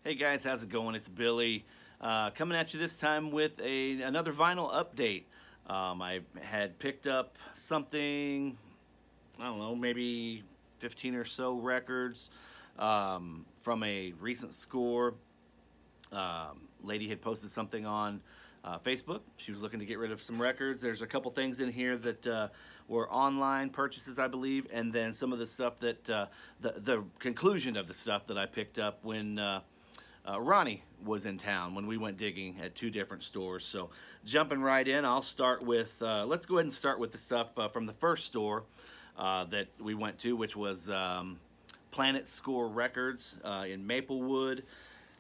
Hey guys, how's it going? It's Billy coming at you this time with another vinyl update. I had picked up something, I don't know, maybe 15 or so records from a recent score. Lady had posted something on Facebook. She was looking to get rid of some records. There's a couple things in here that were online purchases, I believe, and then some of the stuff that the conclusion of the stuff that I picked up when Ronnie was in town when we went digging at two different stores. So jumping right in, I'll start with, let's go ahead and start with the stuff from the first store that we went to, which was Planet Score Records in Maplewood.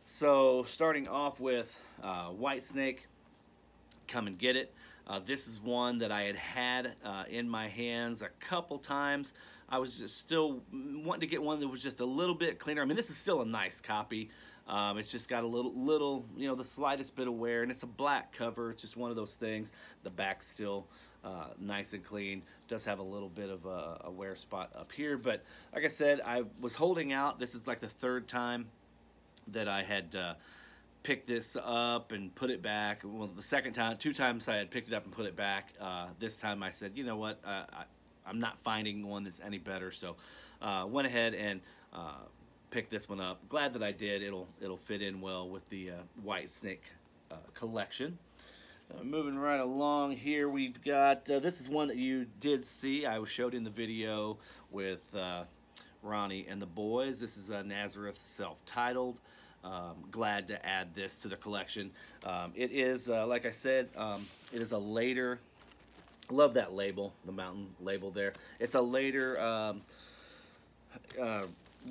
So starting off with Whitesnake, Come and Get It. This is one that I had in my hands a couple times. I was just still wanting to get one that was just a little bit cleaner. I mean, this is still a nice copy. It's just got a little, you know, the slightest bit of wear, and it's a black cover. It's just one of those things. The back's still nice and clean. Does have a little bit of a wear spot up here, but like I said, I was holding out. This is like the third time that I had picked this up and put it back. Well, the second time, two times I had picked it up and put it back. This time I said, you know what, I'm not finding one that's any better, so went ahead and picked this one up. Glad that I did. It'll fit in well with the Whitesnake collection. Moving right along here, we've got this is one that you did see. I showed in the video with Ronnie and the boys. This is Nazareth self-titled. Glad to add this to the collection. It is, like I said, it is a later, love that label, the mountain label there. It's a later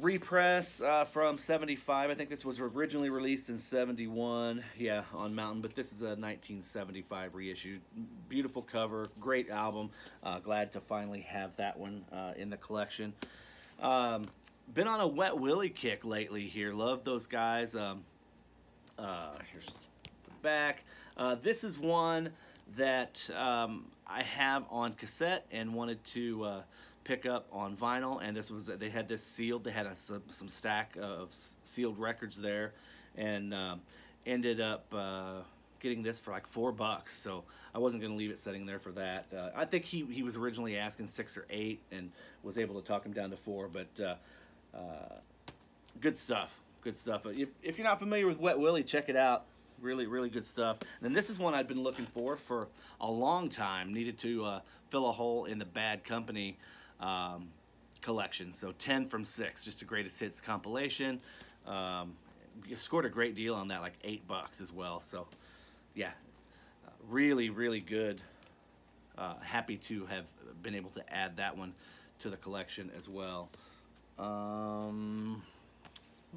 repress from 75. I think this was originally released in 71, yeah, on Mountain, but this is a 1975 reissue. Beautiful cover, great album. Glad to finally have that one in the collection. Been on a Wet Willie kick lately here. Love those guys. Here's the back. This is one that I have on cassette and wanted to pick up on vinyl, and this was, they had this sealed. They had some stack of sealed records there, and ended up getting this for like $4, so I wasn't going to leave it sitting there for that. I think he was originally asking 6 or 8 and was able to talk him down to 4, but good stuff. Good stuff. If you're not familiar with Wet Willie, check it out. Really good stuff. And this is one I've been looking for a long time. Needed to fill a hole in the Bad Company collection. So 10 from 6, just a greatest hits compilation. Scored a great deal on that, like $8 as well. So yeah, really good. Happy to have been able to add that one to the collection as well.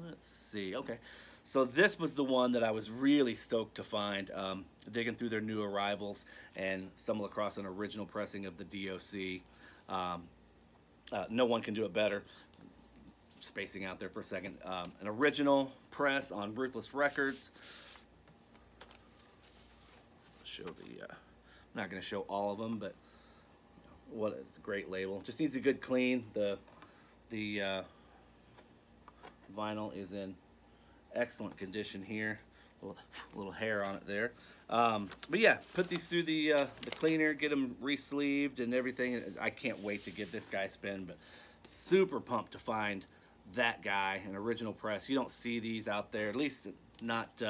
Let's see. Okay, so this was the one that I was really stoked to find, digging through their new arrivals and stumbled across an original pressing of the DOC. No one can do it better. Spacing out there for a second. An original press on Ruthless Records. Show the, I'm not going to show all of them, but what a great label. Just needs a good clean. The vinyl is in excellent condition here. A little hair on it there. But yeah, put these through the cleaner, get them re-sleeved and everything. I can't wait to get this guy spin, but super pumped to find that guy, an original press. You don't see these out there, at least not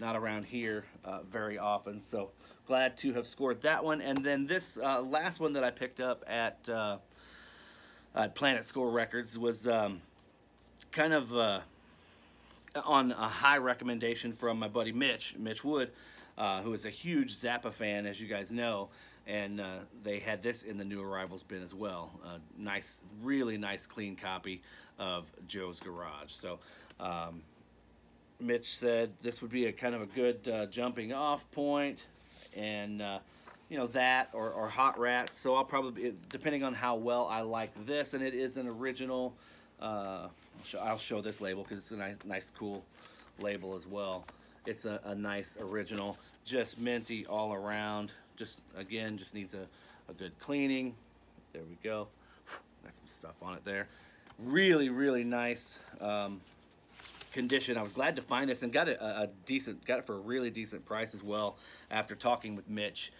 around here very often. So glad to have scored that one. And then this last one that I picked up at Planet Score Records was kind of on a high recommendation from my buddy Mitch Wood, who is a huge Zappa fan, as you guys know, and they had this in the new arrivals bin as well. Nice, really nice, clean copy of Joe's Garage. So Mitch said this would be a kind of a good jumping off point, and you know, that or Hot Rats. So I'll probably, depending on how well I like this, and it is an original. I'll show this label because it's a nice, cool label as well. It's a nice original, just minty all around. Just, again, just needs a good cleaning. There we go. Got some stuff on it there. Really nice condition. I was glad to find this and got it got it for a really decent price as well. After talking with Mitch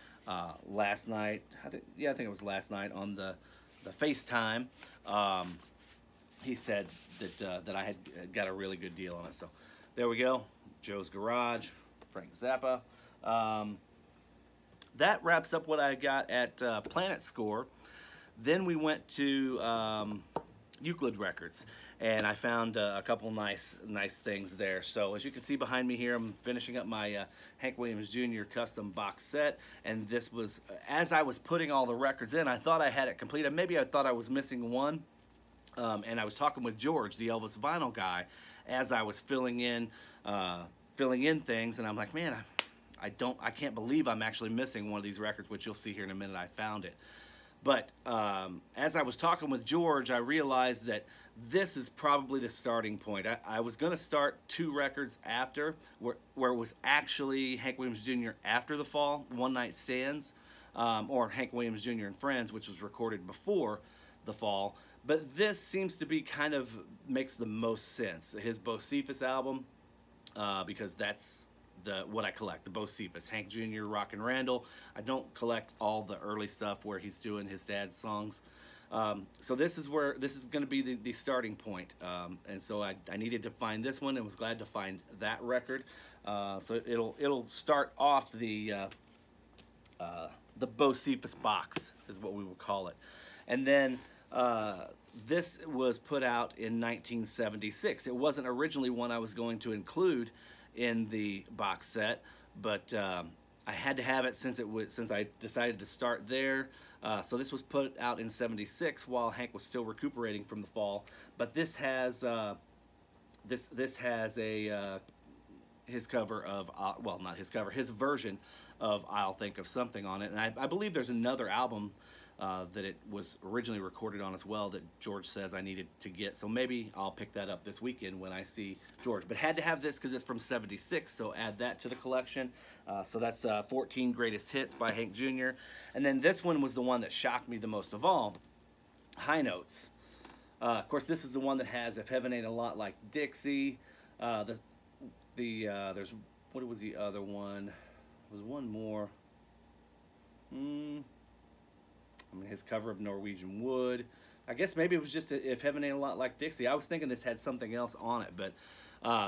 last night, I think it was last night on the FaceTime. He said that I had got a really good deal on it. So there we go. Joe's Garage, Frank Zappa. That wraps up what I got at Planet Score. Then we went to Euclid Records, and I found a couple nice things there. So as you can see behind me here, I'm finishing up my Hank Williams Jr. custom box set, and this was, as I was putting all the records in, I thought I had it complete. Maybe I thought I was missing one, and I was talking with George, the Elvis vinyl guy, as I was filling in things, and I'm like, man, I can't believe I'm actually missing one of these records, which you'll see here in a minute. I found it. But as I was talking with George, I realized that this is probably the starting point. I was going to start 2 records after, where it was actually Hank Williams Jr. after the fall, One Night Stands, or Hank Williams Jr. and Friends, which was recorded before the fall. But this seems to be kind of makes the most sense. His Bocephus album, because that's what I collect, the Bocephus, Hank Jr., Rock and Randall. I don't collect all the early stuff where he's doing his dad's songs. So this is going to be the starting point. And so I needed to find this one and was glad to find that record. So it'll start off the Bocephus box is what we will call it. And then this was put out in 1976. It wasn't originally one I was going to include in the box set, but I had to have it since I decided to start there. So this was put out in &76 while Hank was still recuperating from the fall. But this has his cover of well, not his cover, his version of I'll Think of Something on it, and I believe there's another album that it was originally recorded on as well that George says I needed to get. So maybe I'll pick that up this weekend when I see George. But had to have this because it's from '76, so add that to the collection. So that's 14 Greatest Hits by Hank Jr. And then this one was the one that shocked me the most of all, High Notes. Of course, this is the one that has If Heaven Ain't a Lot Like Dixie. There's, what was the other one? There was one more. I mean, his cover of Norwegian Wood. I guess maybe it was just If Heaven Ain't a Lot Like Dixie. I was thinking this had something else on it, but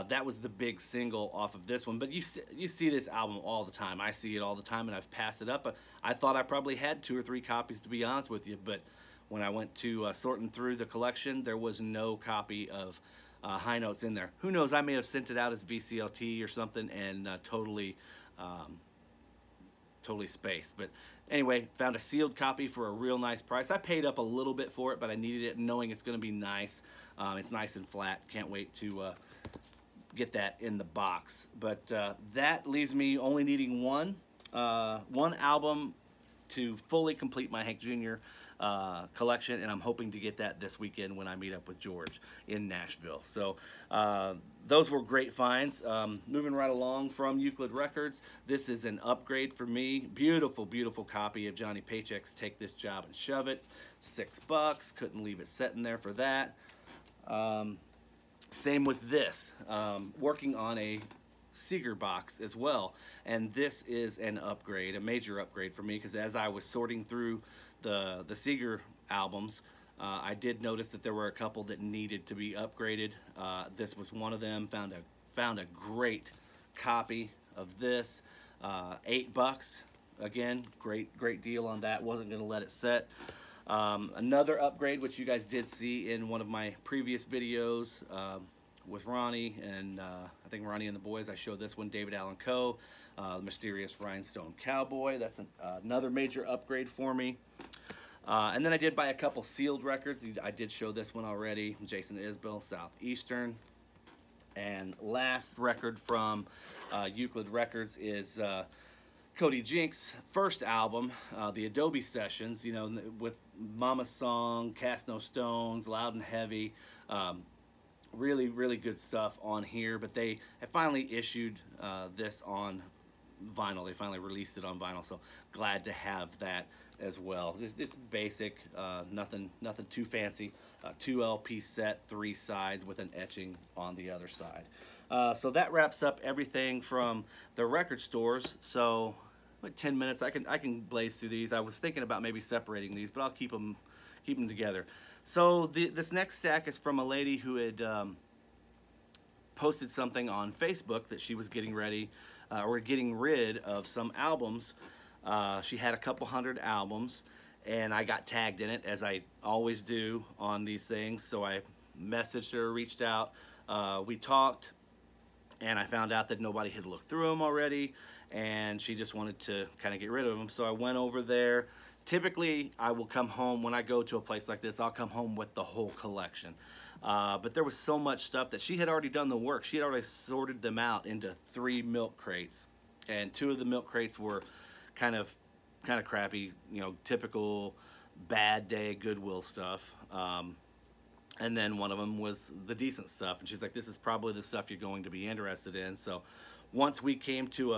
that was the big single off of this one. But you see this album all the time. I see it all the time, and I've passed it up. I thought I probably had 2 or 3 copies, to be honest with you, but when I went to sorting through the collection, there was no copy of High Notes in there. Who knows, I may have sent it out as VCLT or something and totally spaced. But anyway, found a sealed copy for a real nice price. I paid up a little bit for it, but I needed it knowing it's going to be nice. It's nice and flat. Can't wait to get that in the box. But that leaves me only needing one album to fully complete my Hank Jr. Collection, and I'm hoping to get that this weekend when I meet up with George in Nashville. So those were great finds. Moving right along from Euclid Records, this is an upgrade for me. Beautiful, beautiful copy of Johnny Paycheck's Take This Job and Shove It. $6. Couldn't leave it sitting there for that. Same with this. Working on a Seeger box as well, and this is an upgrade, a major upgrade for me, because as I was sorting through the Seeger albums, I did notice that there were a couple that needed to be upgraded. This was one of them. Found a great copy of this. $8. Again, great deal on that. Wasn't going to let it set. Another upgrade, which you guys did see in one of my previous videos with Ronnie and I think Ronnie and the Boys. I showed this one, David Allan Coe, The Mysterious Rhinestone Cowboy. That's another major upgrade for me. And then I did buy a couple sealed records. I did show this one already, Jason Isbell, Southeastern. And last record from Euclid Records is Cody Jinks' first album, the Adobe Sessions, you know, with Mama's Song, Cast No Stones, Loud and Heavy. Really, really good stuff on here, but they have finally issued this on vinyl. They finally released it on vinyl, so glad to have that as well. It's basic, nothing too fancy. 2 LP set, 3 sides with an etching on the other side. So that wraps up everything from the record stores. So like 10 minutes, I can blaze through these. I was thinking about maybe separating these, but I'll keep them together. So this next stack is from a lady who had posted something on Facebook that she was getting ready or getting rid of some albums. She had a couple hundred albums, and I got tagged in it, as I always do on these things. So I messaged her, reached out, we talked, and I found out that nobody had looked through them already, and she just wanted to kind of get rid of them. So I went over there. Typically, I will come home, when I go to a place like this, I'll come home with the whole collection. But there was so much stuff that she had already done the work. She had already sorted them out into 3 milk crates, and 2 of the milk crates were kind of crappy, you know, typical bad day Goodwill stuff. And then one of them was the decent stuff, and she's like, this is probably the stuff you're going to be interested in. So once we came to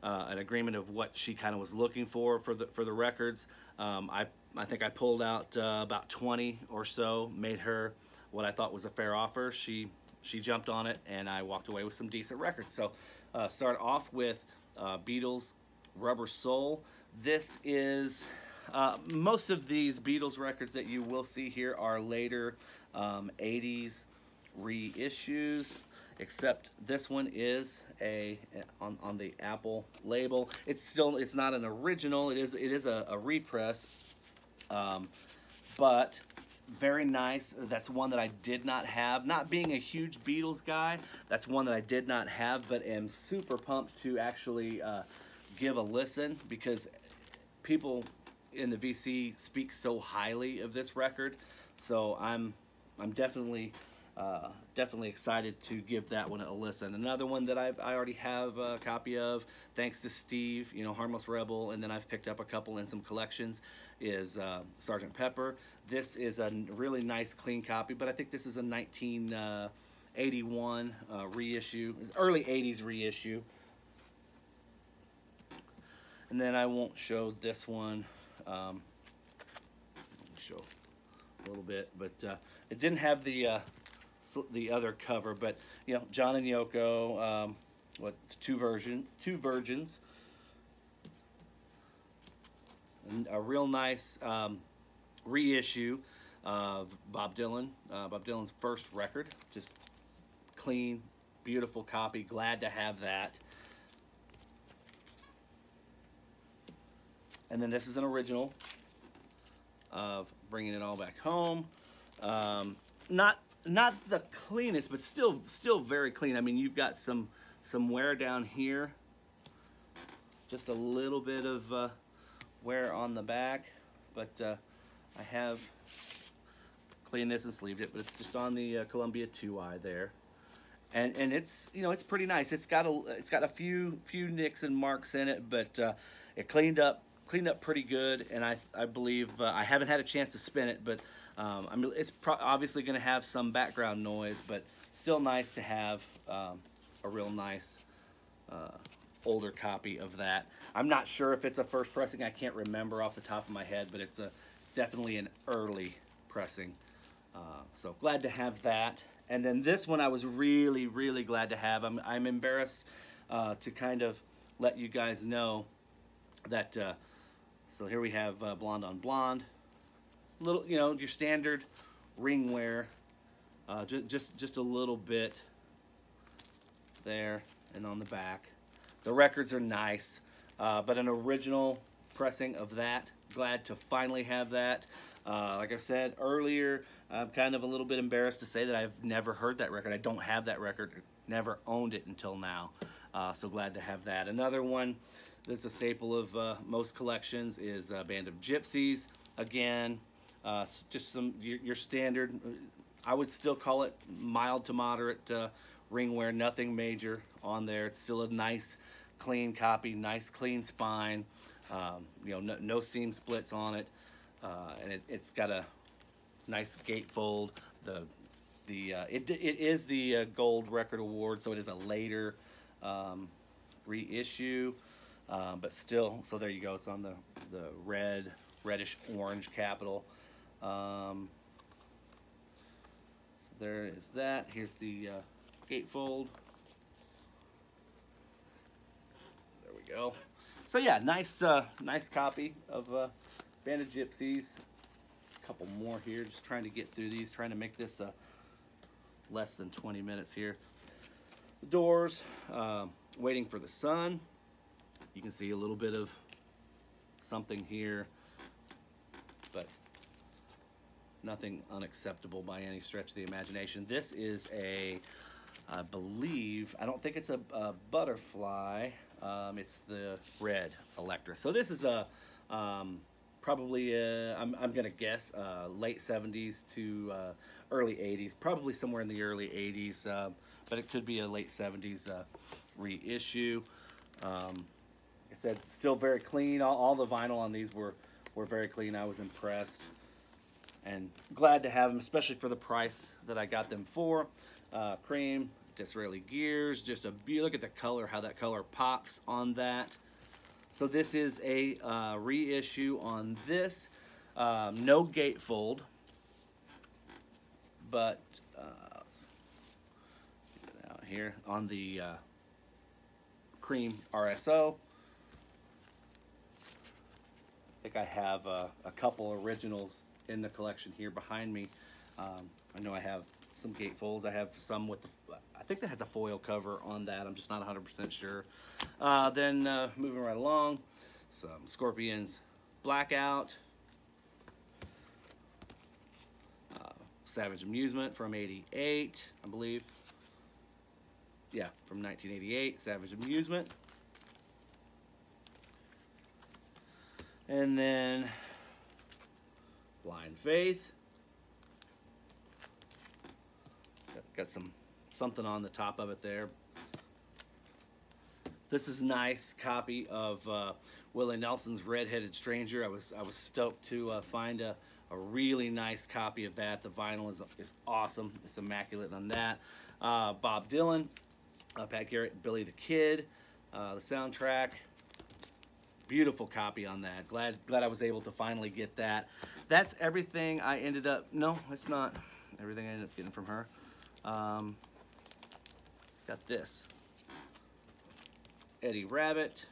an agreement of what she kind of was looking for the records, I think I pulled out about 20 or so, made her what I thought was a fair offer. She jumped on it, and I walked away with some decent records. So start off with Beatles Rubber Soul. This is most of these Beatles records that you will see here are later 80s reissues, except this one is on the Apple label. It's not an original. It is a repress, but very nice. That's one that I did not have. Not being a huge Beatles guy, that's one that I did not have, but am super pumped to actually give a listen, because people in the VC speak so highly of this record. So I'm definitely excited to give that one a listen. Another one that I already have a copy of, thanks to Steve, you know, Harmless Rebel, and then I've picked up a couple in some collections, is Sgt. Pepper. This is a really nice clean copy, but I think this is a 1981 reissue, early 80s reissue. And then I won't show this one. Let me show a little bit, but it didn't have the other cover. But you know, John and Yoko, two virgins, and a real nice reissue of Bob Dylan. Bob Dylan's first record, just clean, beautiful copy. Glad to have that. And then this is an original of Bringing It All Back Home. Not the cleanest, but still very clean. I mean, you've got some wear down here, just a little bit of wear on the back, but I have cleaned this and sleeved it, but it's just on the Columbia 2i there, and it's, you know, it's pretty nice. It's got a few nicks and marks in it, but it cleaned up pretty good, and I believe I haven't had a chance to spin it, but I mean, it's obviously going to have some background noise, but still nice to have a real nice older copy of that. I'm not sure if it's a first pressing. I can't remember off the top of my head, but it's definitely an early pressing. So glad to have that. And then this one I was really glad to have. I'm embarrassed to kind of let you guys know that. So here we have Blonde on Blonde. Little, you know, your standard ring wear. Just a little bit there and on the back. The records are nice, but an original pressing of that. Glad to finally have that. Like I said earlier, I'm kind of a little bit embarrassed to say that I've never heard that record. I don't have that record, never owned it until now. So glad to have that. Another one that's a staple of most collections is Band of Gypsies. Again, just some your standard, I would still call it mild to moderate ring wear, nothing major on there. It's still a nice clean copy, nice clean spine, you know, no seam splits on it, and it's got a nice gatefold. It is the Gold Record Award, so it is a later reissue. but still, so there you go. It's on the reddish orange capital. So there is that. Here's the gatefold. There we go. So yeah, nice copy of Band of Gypsies. A couple more here, just trying to get through these, trying to make this less than 20 minutes here. The Doors, Waiting for the Sun. You can see a little bit of something here, but nothing unacceptable by any stretch of the imagination. This is I believe, I don't think it's a butterfly. It's the red Electra. So this is a probably I'm gonna guess late 70s to early 80s, probably somewhere in the early 80s, but it could be a late 70s reissue. Like I said, still very clean. All the vinyl on these were very clean. I was impressed and glad to have them, especially for the price that I got them for. Cream, Disraeli gears, just look at the color, how that color pops on that. So this is a reissue on this. No gatefold, but let's get it out here on the cream RSO. I think I have a couple originals in the collection here behind me. I know I have some gatefolds. I have some with I think that has a foil cover on that. I'm just not 100% sure. Then moving right along, some Scorpions Blackout, Savage Amusement from '88, I believe. Yeah, from 1988, Savage Amusement. And then Blind Faith. Got something on the top of it there. This is a nice copy of Willie Nelson's Red-Headed Stranger. I was stoked to find a really nice copy of that. The vinyl is awesome. It's immaculate on that. Bob Dylan, Pat Garrett, Billy the Kid, the soundtrack. Beautiful copy on that. Glad I was able to finally get that. That's everything I ended up. No, it's not everything I ended up getting from her. Got this. Eddie Rabbit,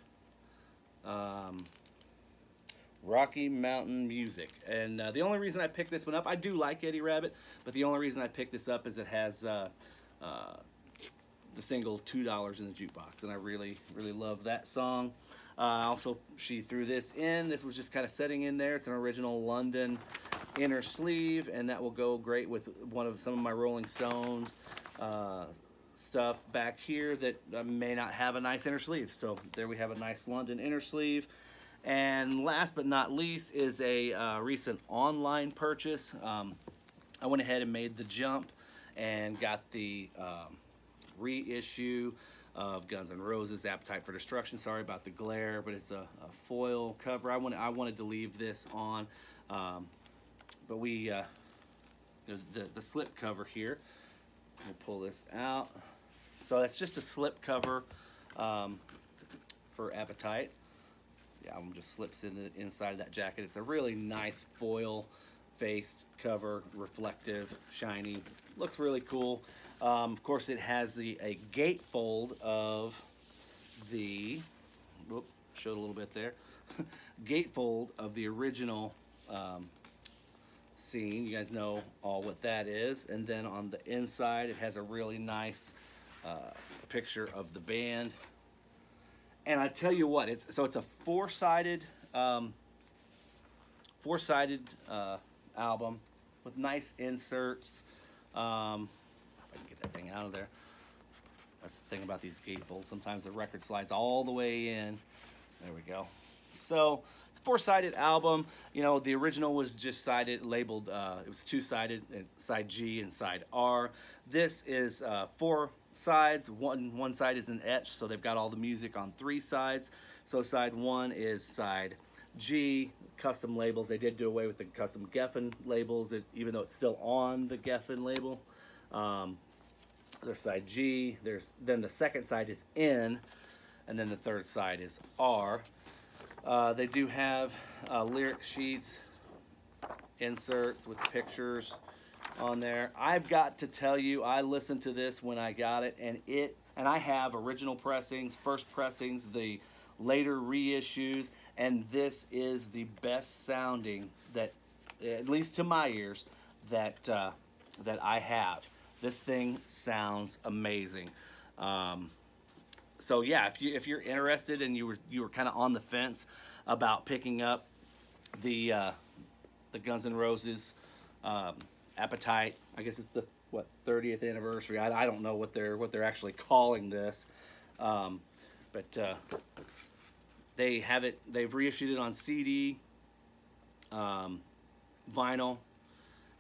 Rocky Mountain Music. And the only reason I picked this one up, I do like Eddie Rabbit, but the only reason I picked this up is it has the single $2 in the Jukebox, and I really love that song. Also, she threw this in. This was just kind of sitting in there. It's an original London inner sleeve, and that will go great with some of my Rolling Stones stuff back here that may not have a nice inner sleeve. So there we have a nice London inner sleeve. And last but not least is a recent online purchase. I went ahead and made the jump and got the reissue of Guns N' Roses, Appetite for Destruction. Sorry about the glare, but it's a foil cover. I wanted to leave this on, but we the slip cover here. We'll pull this out. So that's just a slip cover for Appetite. The album just slips in the inside of that jacket. It's a really nice foil-faced cover, reflective, shiny. Looks really cool. Of course, it has a gatefold of the. Whoop, showed a little bit there. Gatefold of the original scene. You guys know all what that is. And then on the inside, it has a really nice picture of the band. And I tell you what, it's a four-sided album with nice inserts. If I can get that thing out of there. That's the thing about these gatefolds. Sometimes the record slides all the way in. There we go. So it's a four-sided album. You know, the original was just labeled, it was two-sided, side G and side R. This is four sides. One side is an etch, so they've got all the music on three sides. So side one is side G, custom labels. They did do away with the custom Geffen labels, even though it's still on the Geffen label. There's side G. Then the second side is N, and then the third side is R. They do have lyric sheets, inserts with pictures on there. I've got to tell you, I listened to this when I got it, and I have original pressings, first pressings, the later reissues, and this is the best sounding that, at least to my ears, that that I have. This thing sounds amazing. So yeah, if you're interested and you were kind of on the fence about picking up the Guns N' Roses Appetite, I guess it's the 30th anniversary. I don't know what they're actually calling this, but they have it. They've reissued it on CD, vinyl,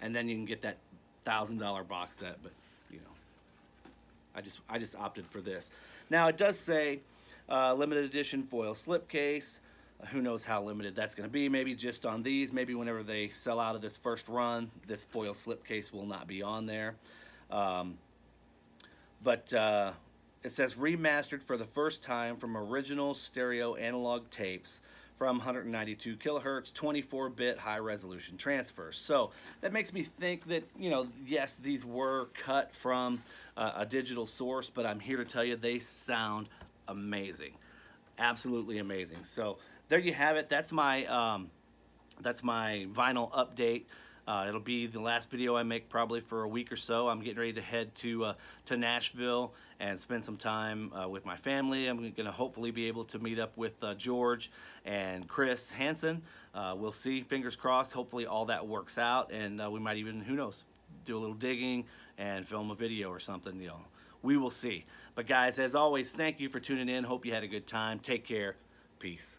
and then you can get that $1,000 box set. But you know, I just opted for this. Now it does say limited edition foil slipcase. Who knows how limited that's going to be? Maybe just on these. Maybe whenever they sell out of this first run, this foil slipcase will not be on there. But it says remastered for the first time from original stereo analog tapes from 192 kilohertz, 24-bit high-resolution transfers. So that makes me think that, you know, yes, these were cut from a digital source, but I'm here to tell you they sound amazing, absolutely amazing. So there you have it. That's my vinyl update. It'll be the last video I make probably for a week or so. I'm getting ready to head to Nashville and spend some time with my family. I'm going to hopefully be able to meet up with George and Chris Hansen. We'll see, fingers crossed. Hopefully all that works out, and we might even, who knows, do a little digging and film a video or something. You know, we will see. But guys, as always, thank you for tuning in. Hope you had a good time. Take care. Peace.